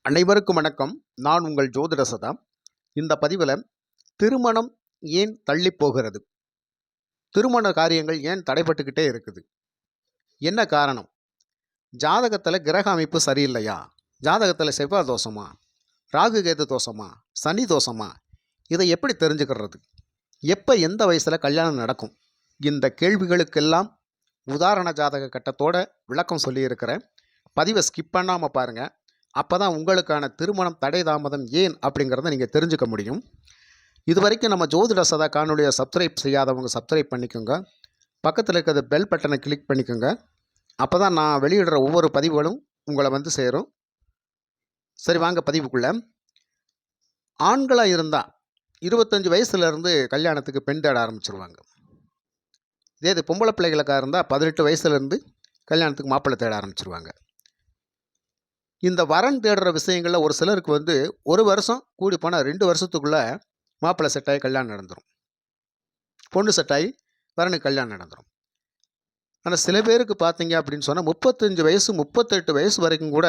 அனைவருக்கும் வணக்கம். நான் உங்கள் ஜோதிட சதா. இந்த பதிவில் திருமணம் ஏன் தள்ளி போகிறது, திருமண காரியங்கள் ஏன் தடைபட்டுக்கிட்டே இருக்குது, என்ன காரணம், ஜாதகத்தில் கிரக அமைப்பு சரியில்லையா, ஜாதகத்தில் செவ்வாய் தோஷமா, ராகு கேது தோஷமா, சனி தோஷமா, இதை எப்படி தெரிஞ்சுக்கிறது, எப்போ எந்த வயசில் கல்யாணம் நடக்கும், இந்த கேள்விகளுக்கெல்லாம் உதாரண ஜாதக கட்டத்தோட விளக்கம் சொல்லியிருக்கிறேன். பதிவை ஸ்கிப் பண்ணாமல் பாருங்கள். அப்போ தான் உங்களுக்கான திருமணம் தடை தாமதம் ஏன் அப்படிங்கிறத நீங்கள் தெரிஞ்சுக்க முடியும். இது வரைக்கும் நம்ம ஜோதிட சதா காணொலியை சப்ஸ்கிரைப் செய்யாதவங்க சப்ஸ்கிரைப் பண்ணிக்கோங்க. பக்கத்தில் இருக்கிற பெல் பட்டனை கிளிக் பண்ணிக்கோங்க. அப்போ தான் நான் வெளியிடுற ஒவ்வொரு பதிவுகளும் உங்களை வந்து சேரும். சரி, வாங்க பதிவுக்குள்ளே. ஆண்களாக இருந்தால் 25 வயசுலேருந்து கல்யாணத்துக்கு பெண் தேட ஆரம்பிச்சிருவாங்க. இதே இது பொம்பளை பிள்ளைகளுக்காக இருந்தால் 18 வயசுலேருந்து கல்யாணத்துக்கு மாப்பிள்ளை தேட ஆரம்பிச்சிருவாங்க. இந்த வரன் தேடுற விஷயங்களில் ஒரு சிலருக்கு வந்து ஒரு வருஷம் கூடி போனால் 2 வருஷத்துக்குள்ளே மாப்பிள்ளை செட்டாகி கல்யாணம் நடந்துடும், பொண்ணு செட்டாகி வரனுக்கு கல்யாணம் நடந்துடும். ஆனால் சில பேருக்கு பார்த்தீங்க அப்படின்னு சொன்னால் 35 வயசு 38 வயசு வரைக்கும் கூட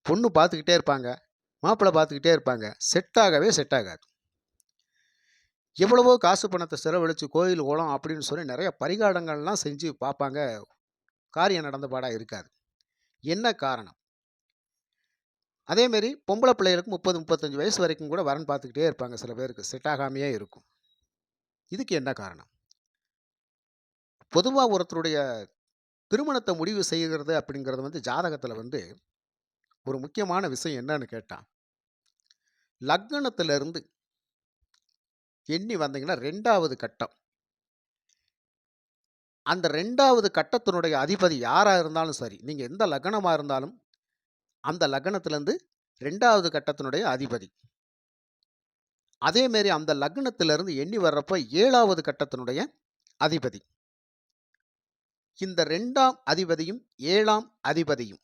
பொண்ணு பார்த்துக்கிட்டே இருப்பாங்க, மாப்பிள்ளை பார்த்துக்கிட்டே இருப்பாங்க, செட் ஆகாது. எவ்வளவோ காசு பணத்தை செலவழித்து கோயில் குளம் அப்படின்னு சொல்லி நிறைய பரிகாரங்கள்லாம் செஞ்சு பார்ப்பாங்க, காரியம் நடந்த பாடாக இருக்காது. என்ன காரணம்? அதேமாரி பொம்பளை பிள்ளைகளுக்கு 30-35 வயசு வரைக்கும் கூட வரன் பார்த்துக்கிட்டே இருப்பாங்க, சில பேருக்கு செட் ஆகாமையே இருக்கும். இதுக்கு என்ன காரணம்? பொதுவாக ஒருத்தருடைய திருமணத்தை முடிவு செய்கிறது அப்படிங்கிறது வந்து ஜாதகத்தில் வந்து ஒரு முக்கியமான விஷயம் என்னன்னு கேட்டால், லக்னத்திலிருந்து எண்ணி வந்தீங்கன்னா 2வது கட்டம், அந்த 2வது கட்டத்தினுடைய அதிபதி யாராக இருந்தாலும் சரி, நீங்கள் எந்த லக்னமாக இருந்தாலும் அந்த லக்னத்திலேருந்து 2வது கட்டத்தினுடைய அதிபதி, அதேமாரி அந்த லக்னத்திலிருந்து எண்ணி வர்றப்போ 7வது கட்டத்தினுடைய அதிபதி, இந்த 2ஆம் அதிபதியும் 7ஆம் அதிபதியும்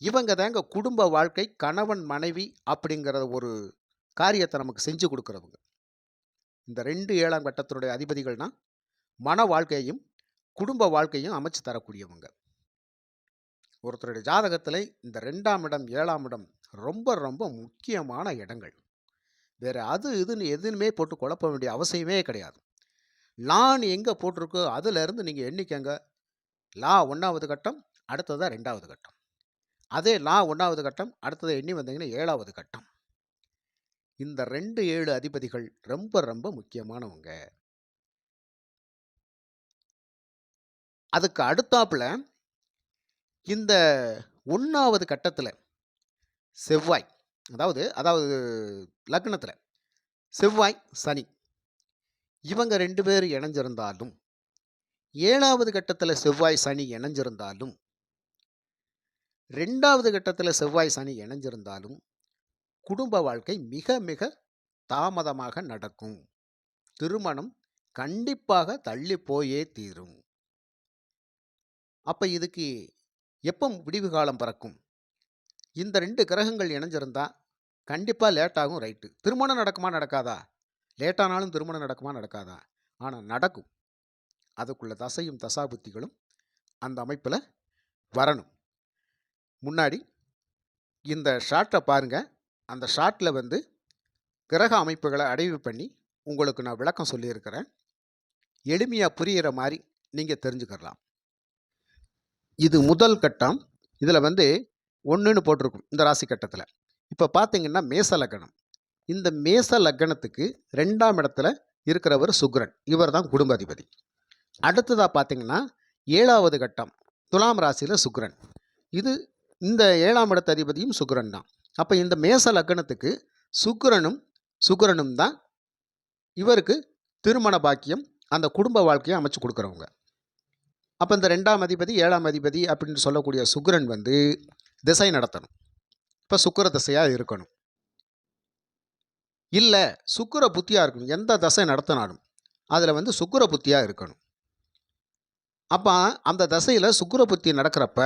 இவங்க தாங்க குடும்ப வாழ்க்கை, கணவன் மனைவி அப்படிங்கிற ஒரு காரியத்தை நமக்கு செஞ்சு கொடுக்குறவங்க. இந்த 2 7ஆம் கட்டத்தினுடைய அதிபதிகள்னா மன வாழ்க்கையையும் குடும்ப வாழ்க்கையும் அமைச்சு தரக்கூடியவங்க. ஒருத்தருடைய ஜாதகத்தில் இந்த 2ஆம் இடம் 7ஆம் இடம் ரொம்ப ரொம்ப முக்கியமான இடங்கள். வேறு அது இதுன்னு எதுவுமே போட்டு குழப்ப வேண்டிய அவசியமே கிடையாது. லான் எங்கே போட்டிருக்கோ அதிலிருந்து நீங்கள் எண்ணிக்கங்க. லா 1வது கட்டம், அடுத்ததாக 2வது கட்டம், அதே லா 1வது கட்டம், அடுத்ததை எண்ணி வந்தீங்கன்னா 7வது கட்டம். இந்த 2 7 அதிபதிகள் ரொம்ப ரொம்ப முக்கியமானவங்க. அதுக்கு அடுத்தாப்புல இந்த 1வது கட்டத்தில் செவ்வாய், அதாவது லக்னத்தில் செவ்வாய் சனி இவங்க 2 பேர் இணைஞ்சிருந்தாலும், 7வது கட்டத்தில் செவ்வாய் சனி இணைஞ்சிருந்தாலும், 2வது கட்டத்தில் செவ்வாய் சனி இணைஞ்சிருந்தாலும் குடும்ப வாழ்க்கை மிக மிக தாமதமாக நடக்கும். திருமணம் கண்டிப்பாக தள்ளி போயே தீரும். அப்போ இதுக்கு எப்போ விடிவு காலம் பிறக்கும்? இந்த 2 கிரகங்கள் இணைஞ்சிருந்தா கண்டிப்பாக லேட்டாகும். ரைட்டு, திருமணம் நடக்குமா நடக்காதா? லேட்டானாலும் திருமணம் நடக்குமா நடக்காதா? ஆனால் நடக்கும். அதுக்குள்ள தசையும் தசாபுத்திகளும் அந்த அமைப்பில் வரணும். முன்னாடி இந்த ஷார்ட்டை பாருங்கள். அந்த ஷார்ட்டில் வந்து கிரக அமைப்புகளை அடைவு பண்ணி உங்களுக்கு நான் விளக்கம் சொல்லியிருக்கிறேன். எளிமையாக புரிகிற மாதிரி நீங்கள் தெரிஞ்சுக்கலாம். இது முதல் கட்டம். இதில் வந்து 1ன்னு போட்டிருக்கும் இந்த ராசி கட்டத்தில். இப்போ பார்த்தீங்கன்னா மேச லக்னம். இந்த மேச லக்னத்துக்கு 2ஆம் இடத்துல இருக்கிறவர் சுக்கிரன், இவர் தான் குடும்ப அதிபதி. அடுத்ததாக பார்த்தீங்கன்னா 7வது கட்டம் துலாம் ராசியில் சுக்கிரன். இந்த 7ஆம் இடத்த அதிபதியும் சுக்கிரன் தான். அப்போ இந்த மேச லக்னத்துக்கு சுக்கிரனும் தான் இவருக்கு திருமண பாக்கியம், அந்த குடும்ப வாழ்க்கையை அமைச்சு கொடுக்குறவங்க. அப்போ இந்த 2ஆம் அதிபதி 7ஆம் அதிபதி அப்படின்னு சொல்லக்கூடிய சுக்கிரன் வந்து திசை நடத்தணும். இப்போ சுக்கிர திசையாக இருக்கணும், இல்லை சுக்கிர புத்தியாக இருக்கணும். எந்த தசை நடத்தினாலும் அதில் வந்து சுக்கிர புத்தியாக இருக்கணும். அப்போ அந்த தசையில் சுக்கிர புத்தி நடக்கிறப்ப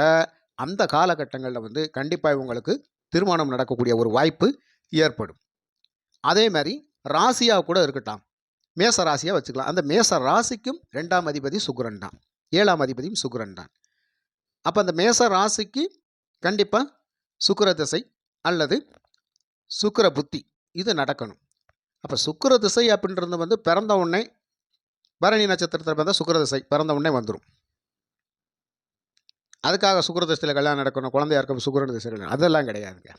அந்த காலகட்டங்களில் வந்து கண்டிப்பாக இவங்களுக்கு திருமணம் நடக்கக்கூடிய ஒரு வாய்ப்பு ஏற்படும். அதே மாதிரி ராசியாக கூட இருக்கட்டும், மேச ராசியாக வச்சுக்கலாம். அந்த மேச ராசிக்கும் 2ஆம் அதிபதி சுக்கிரன் தான், 7ஆம் அதிபதியும் சுக்கிரன் தான். அப்போ அந்த மேச ராசிக்கு கண்டிப்பாக சுக்கிர திசை அல்லது சுக்கிர புத்தி இது நடக்கணும். அப்போ சுக்கிர திசை அப்படின்றது வந்து பிறந்த உடனே பரணி நட்சத்திரத்தில் பிறந்த சுக்கிர திசை பிறந்த உடனே வந்துடும். அதுக்காக சுக்கிர திசையில் கல்யாணம் நடக்கணும், குழந்தையா இருக்க சுக்கிரன் திசையில் அதெல்லாம் கிடையாதுங்க.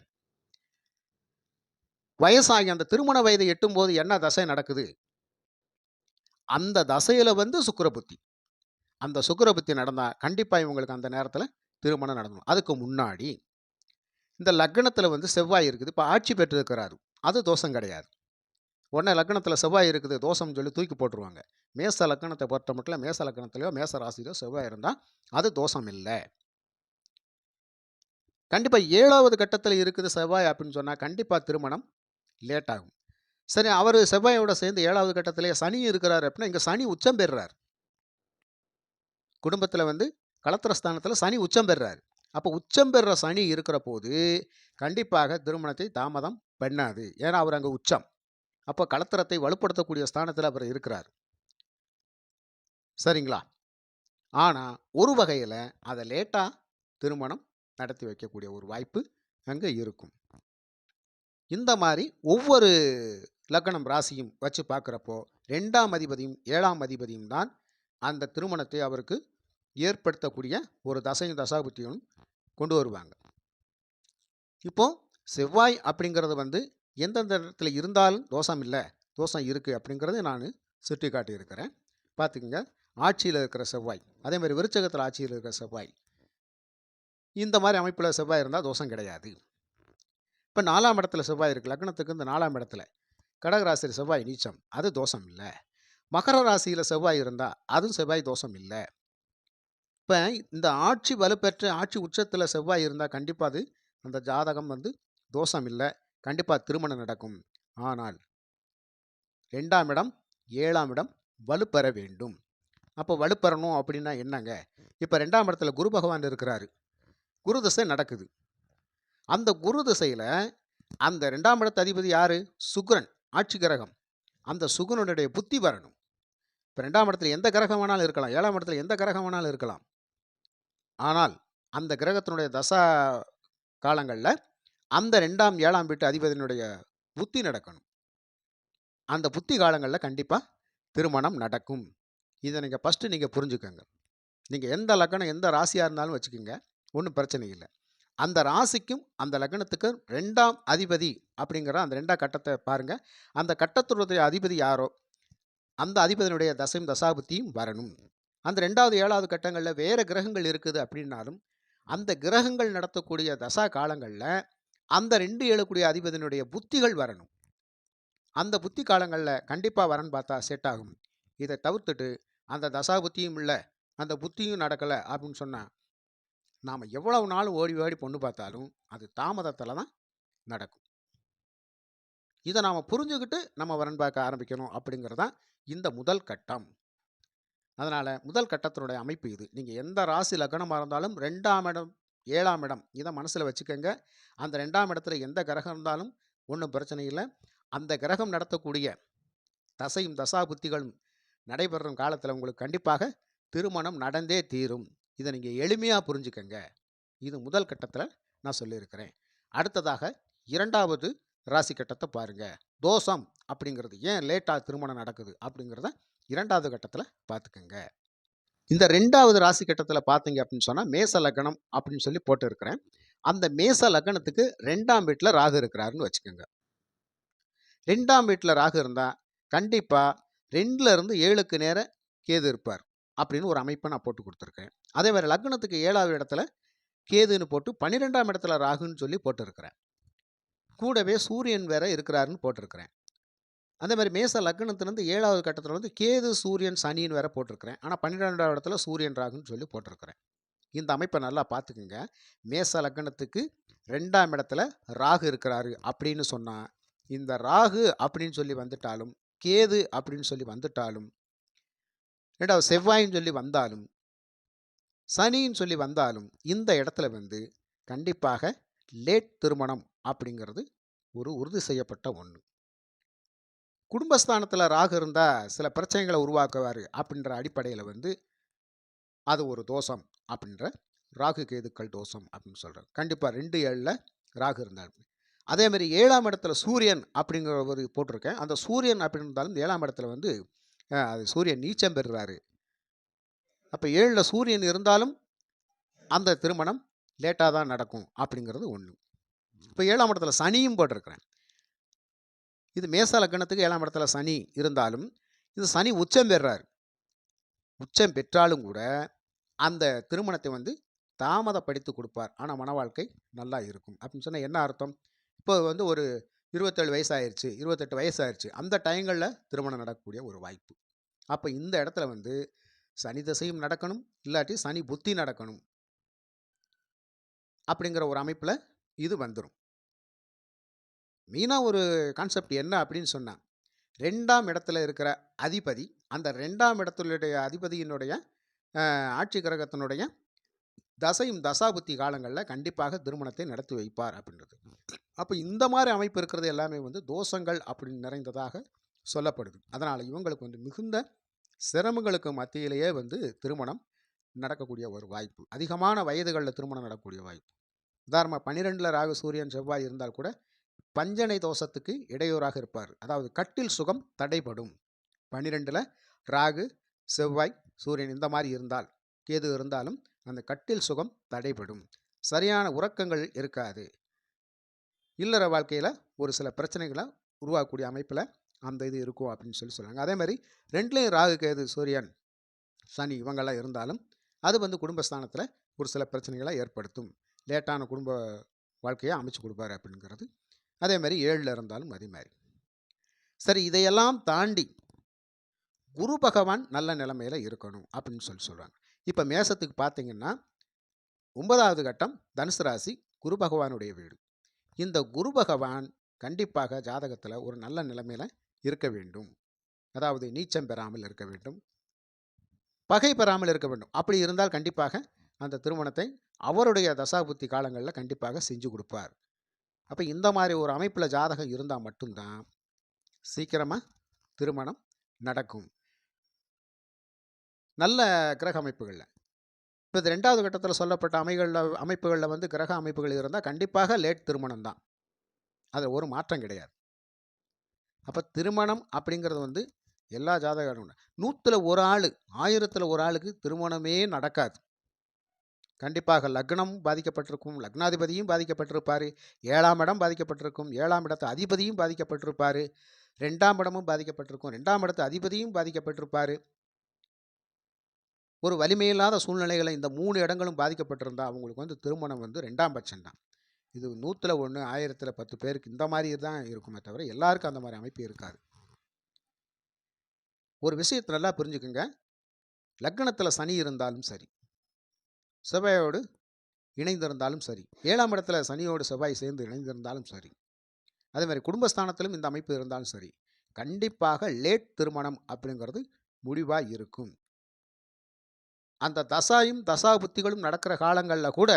வயசாகி அந்த திருமண வயதை எட்டும்போது என்ன தசை நடக்குது, அந்த தசையில் வந்து சுக்கிர புத்தி. அந்த சுக்கிர புத்தி நடந்தால் கண்டிப்பாக இவங்களுக்கு அந்த நேரத்தில் திருமணம் நடக்கணும். அதுக்கு முன்னாடி இந்த லக்னத்தில் வந்து செவ்வாய் இருக்குது, இப்போ ஆட்சி பெற்றிருக்கிறாரு, அது தோஷம் கிடையாது. உடனே லக்னத்தில் செவ்வாய் இருக்குது தோஷம்னு சொல்லி தூக்கி போட்டுருவாங்க. மேச லக்னத்தை பொறுத்த மட்டும் மேச லக்னத்திலையோ மேச ராசியிலோ செவ்வாய் இருந்தால் அது தோஷம் இல்லை. கண்டிப்பாக 7வது கட்டத்தில் இருக்குது செவ்வாய் அப்படின்னு சொன்னால் கண்டிப்பாக திருமணம் லேட் ஆகும். சரி, அவர் செவ்வாயோட சேர்ந்து 7வது கட்டத்திலேயே சனி இருக்கிறார் அப்படின்னா இங்கே சனி உச்சம் பெறுறார். குடும்பத்தில் வந்து களத்திரஸ்தானத்தில் சனி உச்சம் பெறுறார். அப்போ உச்சம் பெறுற சனி இருக்கிற போது கண்டிப்பாக திருமணத்தை தாமதம் பண்ணாது. ஏன்னா அவர் அங்கே உச்சம். அப்போ களத்திரத்தை வலுப்படுத்தக்கூடிய ஸ்தானத்தில் அவர் இருக்கிறார். சரிங்களா? ஆனால் ஒரு வகையில் அதை லேட்டாக திருமணம் நடத்தி வைக்கக்கூடிய ஒரு வாய்ப்பு அங்கே இருக்கும். இந்த மாதிரி ஒவ்வொரு லக்னம் ராசியும் வச்சு பார்க்குறப்போ 2ஆம் அதிபதியும் 7ஆம் அதிபதியும் தான் அந்த திருமணத்தை அவருக்கு ஏற்படுத்தக்கூடிய ஒரு தசையும் தசாபுத்தியும் கொண்டு வருவாங்க. இப்போ செவ்வாய் அப்படிங்கிறது வந்து எந்தெந்த இடத்துல இருந்தாலும் தோஷம் இல்லை, தோஷம் இருக்குது அப்படிங்கிறது நான் சுட்டி காட்டியிருக்கிறேன். பார்த்துக்குங்க. ஆட்சியில் இருக்கிற செவ்வாய், அதே மாதிரி விருச்சகத்தில் ஆட்சியில் இருக்கிற செவ்வாய், இந்த மாதிரி அமைப்பில் செவ்வாய் இருந்தால் தோஷம் கிடையாது. இப்போ 4ஆம் இடத்துல செவ்வாய் இருக்குது, லக்னத்துக்கு இந்த 4ஆம் இடத்துல கடகராசியில் செவ்வாய் நீச்சம், அது தோஷம் இல்லை. மகர ராசியில் செவ்வாய் இருந்தால் அதுவும் செவ்வாய் தோஷம் இல்லை. இப்போ இந்த ஆட்சி வலுப்பெற்ற ஆட்சி உச்சத்தில் செவ்வாய் இருந்தால் கண்டிப்பாக அது அந்த ஜாதகம் வந்து தோஷம் இல்லை, கண்டிப்பாக திருமணம் நடக்கும். ஆனால் 2ஆம் இடம் 7ஆம் இடம் வலுப்பெற வேண்டும். அப்போ வலுப்பெறணும் அப்படின்னா என்னங்க, இப்போ 2ஆம் இடத்துல குரு பகவான் இருக்கிறாரு, குரு திசை நடக்குது. அந்த குரு திசையில் அந்த 2ஆம் இடத்து அதிபதி யார், சுக்கிரன், ஆட்சி கிரகம். அந்த சுக்கிரனுடைய புத்தி வரணும். இப்போ 2ஆம் இடத்துல எந்த கிரகம் வேணாலும் இருக்கலாம், 7ஆம் இடத்துல எந்த கிரகம் வேணாலும் இருக்கலாம். ஆனால் அந்த கிரகத்தினுடைய தசா காலங்களில் அந்த 2ஆம் 7ஆம் வீட்டு அதிபதியினுடைய புத்தி நடக்கணும். அந்த புத்தி காலங்களில் கண்டிப்பாக திருமணம் நடக்கும். இதை நீங்கள் ஃபஸ்ட்டு நீங்கள் புரிஞ்சுக்கோங்க. நீங்கள் எந்த லக்னம் எந்த ராசியாக இருந்தாலும் வச்சுக்கோங்க, ஒன்றும் பிரச்சனை இல்லை. அந்த ராசிக்கும் அந்த லக்னத்துக்கு 2ஆம் அதிபதி அப்படிங்கிற அந்த 2ஆம் கட்டத்தை பாருங்கள். அந்த கட்டத்துடைய அதிபதி யாரோ அந்த அதிபதியினுடைய தசையும் தசாபுத்தியும் வரணும். அந்த 2வது 7வது கட்டங்களில் வேறு கிரகங்கள் இருக்குது அப்படின்னாலும் அந்த கிரகங்கள் நடத்தக்கூடிய தசா காலங்களில் அந்த 2 ஏழக்கூடிய அதிபதியினுடைய புத்திகள் வரணும். அந்த புத்தி காலங்களில் கண்டிப்பாக வரன்னு பார்த்தா செட் ஆகும். இதை தவிர்த்துட்டு அந்த தசா புத்தியும் இல்லை, அந்த புத்தியும் நடக்கலை அப்படின்னு சொன்னால் நாம் எவ்வளவு நாள் ஓடி ஓடி பொண்ணு பார்த்தாலும் அது தாமதத்தில் தான் நடக்கும். இதை நாம் புரிஞ்சுக்கிட்டு நம்ம வரன் பார்க்க ஆரம்பிக்கணும் அப்படிங்கிறது தான் இந்த முதல் கட்டம். அதனால் முதல் கட்டத்தினுடைய அமைப்பு இது. நீங்கள் எந்த ராசி லக்னமாக இருந்தாலும் 2ஆம் இடம் 7ஆம் இடம் இதை மனசில் வச்சுக்கோங்க. அந்த 2ஆம் இடத்துல எந்த கிரகம் இருந்தாலும் ஒன்றும் பிரச்சனை இல்லை. அந்த கிரகம் நடத்தக்கூடிய தசையும் தசா புத்திகளும் நடைபெறும் காலத்தில் உங்களுக்கு கண்டிப்பாக திருமணம் நடந்தே தீரும். இதை நீங்கள் எளிமையாக புரிஞ்சுக்கங்க. இது முதல் கட்டத்தில் நான் சொல்லியிருக்கிறேன். அடுத்ததாக 2வது ராசி கட்டத்தை பாருங்கள். தோஷம் அப்படிங்கிறது ஏன் லேட்டாக திருமணம் நடக்குது அப்படிங்கிறத 2வது கட்டத்தில் பார்த்துக்கங்க. இந்த 2வது ராசி கட்டத்தில் பார்த்தீங்க அப்படின்னு சொன்னால் மேச லக்னம் அப்படின்னு சொல்லி போட்டு இருக்கிறேன். அந்த மேச லக்னத்துக்கு 2ஆம் வீட்டில் ராகு இருக்கிறாருன்னு வச்சுக்கோங்க. 2ஆம் வீட்டில் ராகு இருந்தால் கண்டிப்பாக 2லேருந்து 7க்கு நேர கேது இருப்பார் அப்படின்னு ஒரு அமைப்பை நான் போட்டு கொடுத்துருக்கேன். அதே மாதிரி லக்னத்துக்கு 7வது இடத்துல கேதுன்னு போட்டு 12ஆம் இடத்துல ராகுன்னு சொல்லி போட்டிருக்கிறேன். கூடவே சூரியன் வேற இருக்கிறாருன்னு போட்டிருக்கிறேன். அதே மாதிரி மேச லக்னத்துலேருந்து 7வது கட்டத்தில் வந்து கேது சூரியன் சனின்னு வேற போட்டிருக்கிறேன். ஆனால் 12ஆம் இடத்துல சூரியன் ராகுன்னு சொல்லி போட்டிருக்கிறேன். இந்த அமைப்பை நல்லா பார்த்துக்குங்க. மேச லக்னத்துக்கு 2ஆம் இடத்துல ராகு இருக்கிறாரு அப்படின்னு சொன்னால் இந்த ராகு அப்படின்னு சொல்லி வந்துட்டாலும் கேது அப்படின்னு சொல்லி வந்துட்டாலும் 2வது செவ்வாயின்னு சொல்லி வந்தாலும் சனின்னு சொல்லி வந்தாலும் இந்த இடத்துல வந்து கண்டிப்பாக லேட் திருமணம் அப்படிங்கிறது ஒரு உறுதி செய்யப்பட்ட ஒன்று. குடும்பஸ்தானத்தில் ராகு இருந்தால் சில பிரச்சனைகளை உருவாக்குவார் அப்படின்ற அடிப்படையில் வந்து அது ஒரு தோஷம் அப்படின்ற ராகு கேதுக்கள் தோஷம் அப்படின்னு சொல்கிறார். கண்டிப்பாக 2 7ல் ராகு இருந்தால் அதே மாதிரி 7ஆம் இடத்துல சூரியன் அப்படிங்கிற ஒரு போட்டிருக்கேன். அந்த சூரியன் அப்படின்னு இருந்தாலும் 7ஆம் இடத்துல வந்து அது சூரியன் நீச்சம் பெறுறாரு. அப்போ 7ல் சூரியன் இருந்தாலும் அந்த திருமணம் லேட்டாக தான் நடக்கும் அப்படிங்கிறது ஒன்று. இப்போ 7ஆம் இடத்துல சனியும் போட்டிருக்கிறேன். இது மேச லக்னத்துக்கு 7ஆம் இடத்துல சனி இருந்தாலும் இது சனி உச்சம் பெறுறாரு. உச்சம் பெற்றாலும் கூட அந்த திருமணத்தை வந்து தாமதப்படுத்தி கொடுப்பார். ஆனால் மன வாழ்க்கை நல்லா இருக்கும் அப்படின்னு சொன்னால் என்ன அர்த்தம்? இப்போ வந்து ஒரு 27 வயசு ஆயிடுச்சு, 28 வயசு ஆயிடுச்சு, அந்த டைங்களில் திருமணம் நடக்கக்கூடிய ஒரு வாய்ப்பு. அப்போ இந்த இடத்துல வந்து சனி திசையும் நடக்கணும், இல்லாட்டி சனி புத்தி நடக்கணும் அப்படிங்கிற ஒரு அமைப்பில் இது வந்துடும். மெயினாக ஒரு கான்செப்ட் என்ன அப்படின்னு சொன்னால் 2ஆம் இடத்துல இருக்கிற அதிபதி, அந்த 2ஆம் இடத்துடைய அதிபதியினுடைய ஆட்சி கிரகத்தினுடைய தசையும் தசாபுத்தி காலங்களில் கண்டிப்பாக திருமணத்தை நடத்தி வைப்பார் அப்படின்றது. அப்போ இந்த மாதிரி அமைப்பு இருக்கிறது எல்லாமே வந்து தோஷங்கள் அப்படின்னு நிறைந்ததாக சொல்லப்படுது. அதனால் இவங்களுக்கு வந்து மிகுந்த சிரமங்களுக்கு மத்தியிலேயே வந்து திருமணம் நடக்கக்கூடிய ஒரு வாய்ப்பு, அதிகமான வயதுகளில் திருமணம் நடக்கக்கூடிய வாய்ப்பு. உதாரணமாக 12ல் ராகு சூரியன் செவ்வாய் இருந்தால் கூட பஞ்சனை தோஷத்துக்கு இடையூறாக இருப்பார். அதாவது கட்டில் சுகம் தடைபடும். 12ல் ராகு செவ்வாய் சூரியன் இந்த மாதிரி இருந்தால், கேது இருந்தாலும் அந்த கட்டில் சுகம் தடைபடும். சரியான உறக்கங்கள் இருக்காது. இல்லற வாழ்க்கையில் ஒரு சில பிரச்சனைகளை உருவாக்கக்கூடிய அமைப்பில் அந்த இது இருக்கும் அப்படின்னு சொல்கிறாங்க. அதே மாதிரி 2லேயும் ராகு கேது சூரியன் சனி இவங்கெல்லாம் இருந்தாலும் அது வந்து குடும்பஸ்தானத்தில் ஒரு சில பிரச்சனைகளை ஏற்படுத்தும். லேட்டான குடும்ப வாழ்க்கையை அமைச்சு கொடுப்பாரு அப்படிங்கிறது. அதே மாதிரி 7ல் இருந்தாலும் அதே மாதிரி. சரி, இதையெல்லாம் தாண்டி குரு பகவான் நல்ல நிலைமையில் இருக்கணும் அப்படின்னு சொல்கிறாங்க. இப்போ மேசத்துக்கு பார்த்தீங்கன்னா 9வது கட்டம் தனுசு ராசி, குரு பகவானுடைய வீடு. இந்த குரு பகவான் கண்டிப்பாக ஜாதகத்தில் ஒரு நல்ல நிலைமையில் இருக்க வேண்டும். அதாவது நீச்சம் பெறாமல் இருக்க வேண்டும், பகை பெறாமல் இருக்க வேண்டும். அப்படி இருந்தால் கண்டிப்பாக அந்த திருமணத்தை அவருடைய தசாபுத்தி காலங்களில் கண்டிப்பாக செஞ்சு கொடுப்பார். அப்போ இந்த மாதிரி ஒரு அமைப்பில் ஜாதகம் இருந்தால் மட்டும்தான் சீக்கிரமாக திருமணம் நடக்கும். நல்ல கிரக அமைப்புகளில் இப்போ இது 2வது கட்டத்தில் சொல்லப்பட்ட அமைப்புகளில் வந்து கிரக அமைப்புகள் இருந்தால் கண்டிப்பாக லேட் திருமணம் தான். அதில் ஒரு மாற்றம் கிடையாது. அப்போ திருமணம் அப்படிங்கிறது வந்து எல்லா ஜாதகம் 100ல் ஒரு ஆள், 1000ல் ஒரு ஆளுக்கு திருமணமே நடக்காது. கண்டிப்பாக லக்னம் பாதிக்கப்பட்டிருக்கும், லக்னாதிபதியும் பாதிக்கப்பட்டிருப்பார், 7ஆம் இடம் பாதிக்கப்பட்டிருக்கும், 7ஆம் இடத்து அதிபதியும் பாதிக்கப்பட்டிருப்பார், 2ஆம் இடமும் பாதிக்கப்பட்டிருக்கும், 2ஆம் இடத்து அதிபதியும் பாதிக்கப்பட்டிருப்பார். ஒரு வலிமையில்லாத சூழ்நிலைகளை இந்த 3 இடங்களும் பாதிக்கப்பட்டிருந்தால் அவங்களுக்கு வந்து திருமணம் வந்து 2ஆம் பட்சம் தான். இது 100ல் 1, 1000ல் 10 பேருக்கு இந்த மாதிரி தான் இருக்குமே தவிர எல்லாருக்கும் அந்த மாதிரி அமைப்பு இருக்காது. ஒரு விஷயத்தை நல்லா புரிஞ்சுக்குங்க. லக்னத்தில் சனி இருந்தாலும் சரி, செவ்வாயோடு இணைந்திருந்தாலும் சரி, 7ஆம் இடத்துல சனியோடு செவ்வாய் சேர்ந்து இணைந்திருந்தாலும் சரி, அதே மாதிரி குடும்பஸ்தானத்திலும் இந்த அமைப்பு இருந்தாலும் சரி, கண்டிப்பாக லேட் திருமணம் அப்படிங்கிறது முடிவாக இருக்கும். அந்த தசாயும் தசா புத்திகளும் நடக்கிற காலங்களில் கூட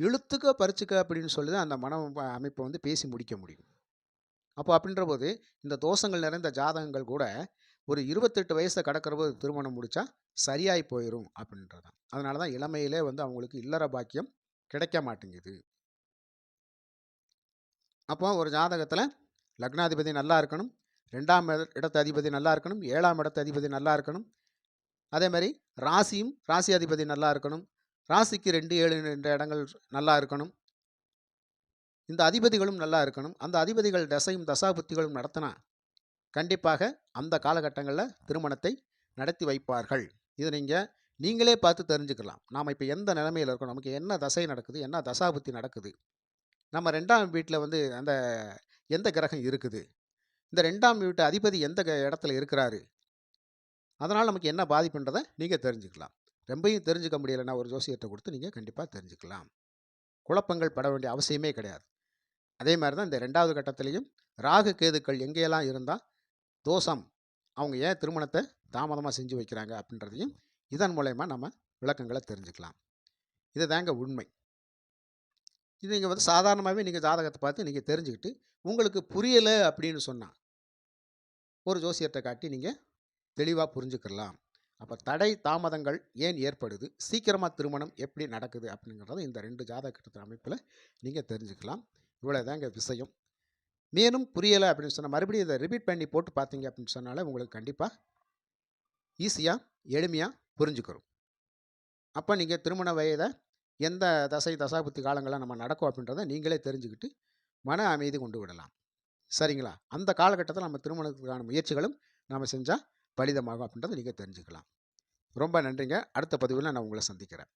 இழுத்துக்க பறிச்சுக்க அப்படின்னு சொல்லி தான் அந்த மன அமைப்பை வந்து பேசி முடிக்க முடியும். அப்போ அப்படின்ற போது இந்த தோஷங்கள் நிறைந்த ஜாதகங்கள் கூட ஒரு 28 வயசை கடக்கிற போது திருமணம் முடித்தா சரியாகி போயிடும் அப்படின்றதான். அதனால தான் இளமையிலே வந்து அவங்களுக்கு இல்லற பாக்கியம் கிடைக்க மாட்டேங்குது. அப்போ ஒரு ஜாதகத்தில் லக்னாதிபதி நல்லா இருக்கணும், 2ஆம் இடத்து அதிபதி நல்லா இருக்கணும், 7ஆம் இடத்து அதிபதி நல்லா இருக்கணும், அதே மாதிரி ராசியும் ராசி அதிபதி நல்லா இருக்கணும், ராசிக்கு 2, 7 என்ற இடங்கள் நல்லா இருக்கணும், இந்த அதிபதிகளும் நல்லா இருக்கணும். அந்த அதிபதிகள் தசையும் தசாபுத்திகளும் நடத்தினா கண்டிப்பாக அந்த காலகட்டங்களில் திருமணத்தை நடத்தி வைப்பார்கள். இதை நீங்களே பார்த்து தெரிஞ்சுக்கலாம். நாம் இப்போ எந்த நிலைமையில் இருக்கோம், நமக்கு என்ன தசை நடக்குது, என்ன தசாபுத்தி நடக்குது, நம்ம 2ஆம் வீட்டில் வந்து அந்த எந்த கிரகம் இருக்குது, இந்த 2ஆம் வீட்டு அதிபதி எந்த இடத்துல இருக்கிறாரு, அதனால் நமக்கு என்ன பாதிப்புன்றதை நீங்கள் தெரிஞ்சுக்கலாம். ரொம்பையும் தெரிஞ்சுக்க முடியலைன்னா ஒரு ஜோசியத்தை கொடுத்து நீங்கள் கண்டிப்பாக தெரிஞ்சுக்கலாம். குழப்பங்கள் பட வேண்டிய அவசியமே கிடையாது. அதே மாதிரி தான் இந்த 2வது கட்டத்திலையும் ராகு கேதுக்கள் எங்கேயெல்லாம் இருந்தால் தோஷம், அவங்க ஏன் திருமணத்தை தாமதமாக செஞ்சு வைக்கிறாங்க அப்படின்றதையும் இதன் மூலயமா நம்ம விளக்கங்களை தெரிஞ்சுக்கலாம். இது தாங்க உண்மை. இது நீங்கள் வந்து சாதாரணமாகவே நீங்கள் ஜாதகத்தை பார்த்து நீங்கள் தெரிஞ்சுக்கிட்டு உங்களுக்கு புரியலை அப்படின்னு சொன்னால் ஒரு ஜோசியத்தை காட்டி நீங்கள் தெளிவாக புரிஞ்சுக்கலாம். அப்போ தடை தாமதங்கள் ஏன் ஏற்படுது, சீக்கிரமாக திருமணம் எப்படி நடக்குது அப்படிங்கிறத இந்த 2 ஜாதக கட்டத்தின் அமைப்பில் நீங்கள் தெரிஞ்சுக்கலாம். இவ்வளோ தாங்க விஷயம். மேலும் புரியலை அப்படின்னு சொன்னால் மறுபடியும் இதை ரிப்பீட் பண்ணி போட்டு பார்த்தீங்க அப்படின்னு சொன்னாலே உங்களுக்கு கண்டிப்பாக ஈஸியாக எளிமையாக புரிஞ்சுக்கிறோம். அப்போ நீங்கள் திருமண வயதை எந்த தசை தசாபுத்தி காலங்கள்லாம் நம்ம நடக்கும் அப்படின்றத நீங்களே தெரிஞ்சுக்கிட்டு மன அமைதி கொண்டு விடலாம். சரிங்களா? அந்த காலகட்டத்தில் நம்ம திருமணத்துக்கான முயற்சிகளும் நாம் செஞ்சால் பலிதமாகும் அப்படின்றத நீங்கள் தெரிஞ்சுக்கலாம். ரொம்ப நன்றிங்க. அடுத்த பதிவில் நான் உங்களை சந்திக்கிறேன்.